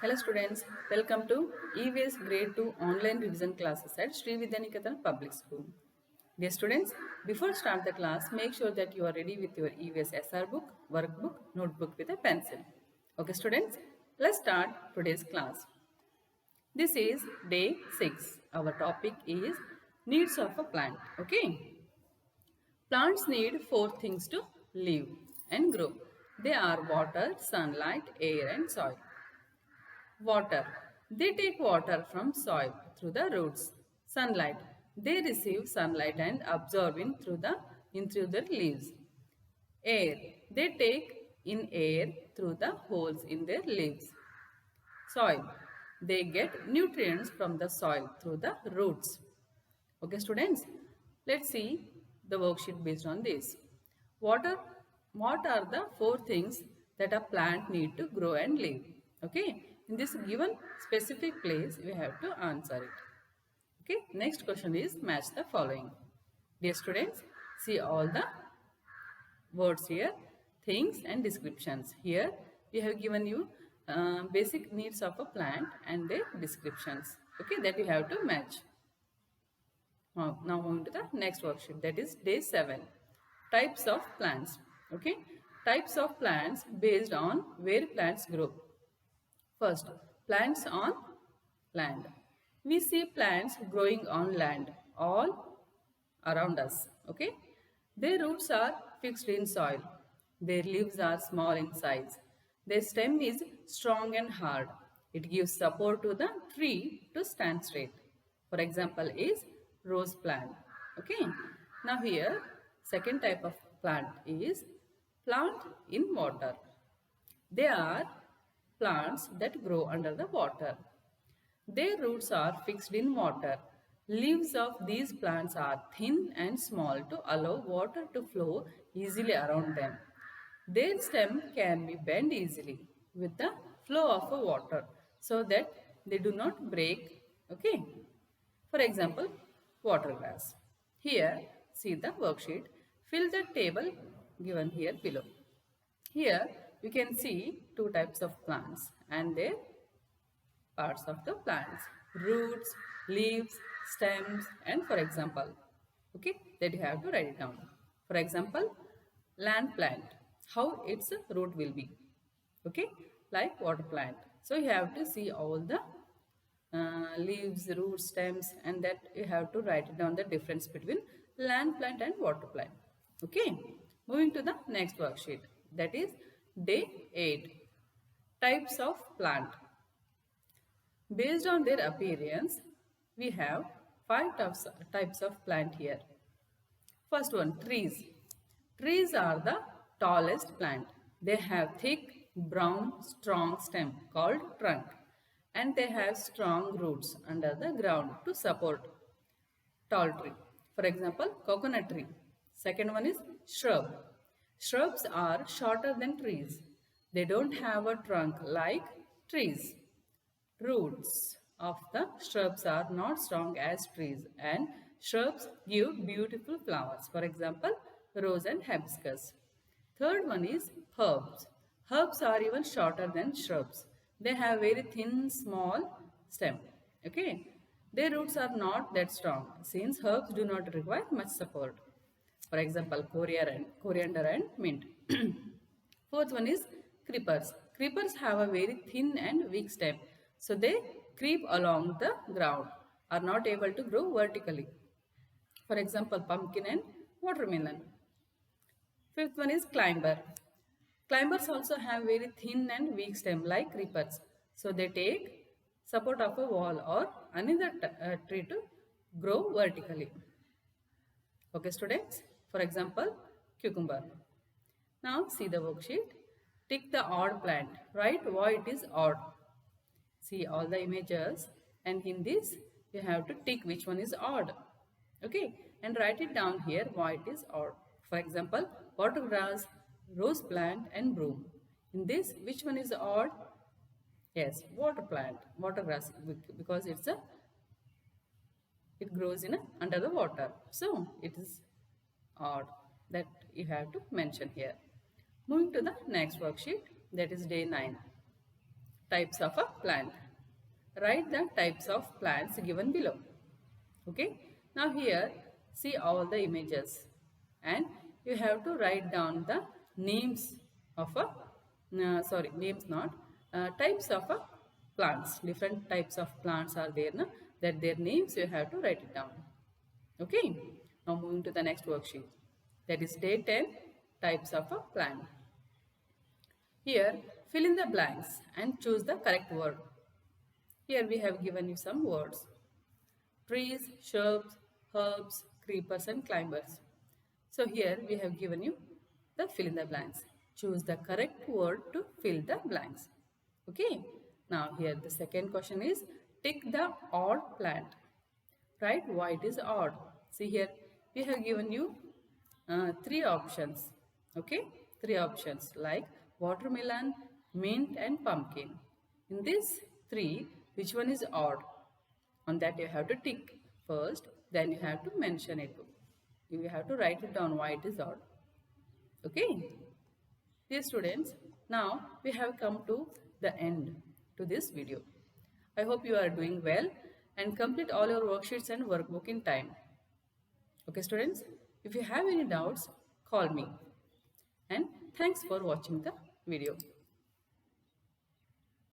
Hello students, welcome to EVS Grade 2 online revision classes at Sri Vidyaniketan Public School. Dear students, before start the class, make sure that you are ready with your EVS SR book, workbook, notebook with a pencil. Okay students, let's start today's class. This is day 6. Our topic is needs of a plant. Okay. Plants need four things to live and grow. They are water, sunlight, air and soil. Water. They take water from soil through the roots. Sunlight. They receive sunlight and absorb in through their leaves. Air. They take in air through the holes in their leaves. Soil. They get nutrients from the soil through the roots. Okay, students, let's see the worksheet based on this. Water, what are the four things that a plant need to grow and live? Okay, in this given specific place, we have to answer it. Okay, next question is match the following. Dear students, see all the words here, things and descriptions. Here, we have given you basic needs of a plant and their descriptions. Okay, that you have to match. Now moving to the next worksheet, that is day 7. Types of plants. Okay. Types of plants based on where plants grow. First, plants on land. We see plants growing on land all around us. Okay. Their roots are fixed in soil. Their leaves are small in size. Their stem is strong and hard. It gives support to the tree to stand straight. For example is rose plant. Okay. Now here second type of plant is plant in water. They are plants that grow under the water. Their roots are fixed in water. Leaves of these plants are thin and small to allow water to flow easily around them. Their stem can be bent easily with the flow of water so that they do not break. Okay. For example, water glass. Here, see the worksheet. Fill the table given here below. Here, you can see two types of plants and their parts of the plants. Roots, leaves, stems and for example. Okay, that you have to write it down. For example, land plant. How its root will be. Okay, like water plant. So you have to see all the leaves, roots, stems and that you have to write down the difference between land plant and water plant. Okay, moving to the next worksheet, that is day 8. Types of plant. Based on their appearance, we have types of plant here. First one, trees. Trees are the tallest plant. They have thick, brown, strong stem called trunk and they have strong roots under the ground to support tall tree. For example, coconut tree. Second one is shrub. Shrubs are shorter than trees. They don't have a trunk like trees. Roots of the shrubs are not strong as trees and shrubs give beautiful flowers. For example, rose and hibiscus. Third one is herbs. Herbs are even shorter than shrubs. They have very thin, small stem. Okay. Their roots are not that strong since herbs do not require much support. For example, coriander and mint. Fourth one is creepers. Creepers have a very thin and weak stem. So they creep along the ground, are not able to grow vertically. For example, pumpkin and watermelon. Fifth one is climber. Climbers also have very thin and weak stem like creepers. So they take support of a wall or another tree to grow vertically. Okay students, for example, cucumber. Now see the worksheet. Tick the odd plant. Write why it is odd. See all the images and in this you have to tick which one is odd. Okay, and write it down here why it is odd. For example, water grass, rose plant and broom. In this, which one is odd? Yes, water plant, water grass because it grows under the water. So it is odd that you have to mention here. Moving to the next worksheet, that is day 9. types of a plant. Write the types of plants given below. Okay. Now here, see all the images and you have to write down the names of a, names not, types of a plants. Different types of plants are there, na? That their names you have to write it down. Okay. Now moving to the next worksheet. That is day 10, types of a plant. Here, fill in the blanks and choose the correct word. Here we have given you some words. Trees, shrubs, herbs, creepers and climbers. So here we have given you the fill in the blanks. Choose the correct word to fill the blanks. Okay. Now here the second question is tick the odd plant. Right? Why it is odd? See here we have given you three options. Okay. Three options like watermelon, mint and pumpkin. In these three, which one is odd? On that you have to tick first, then you have to mention it. You have to write it down why it is odd. Okay. Dear students, now we have come to the end to this video. I hope you are doing well and complete all your worksheets and workbook in time. Okay students, if you have any doubts, call me. And thanks for watching the video.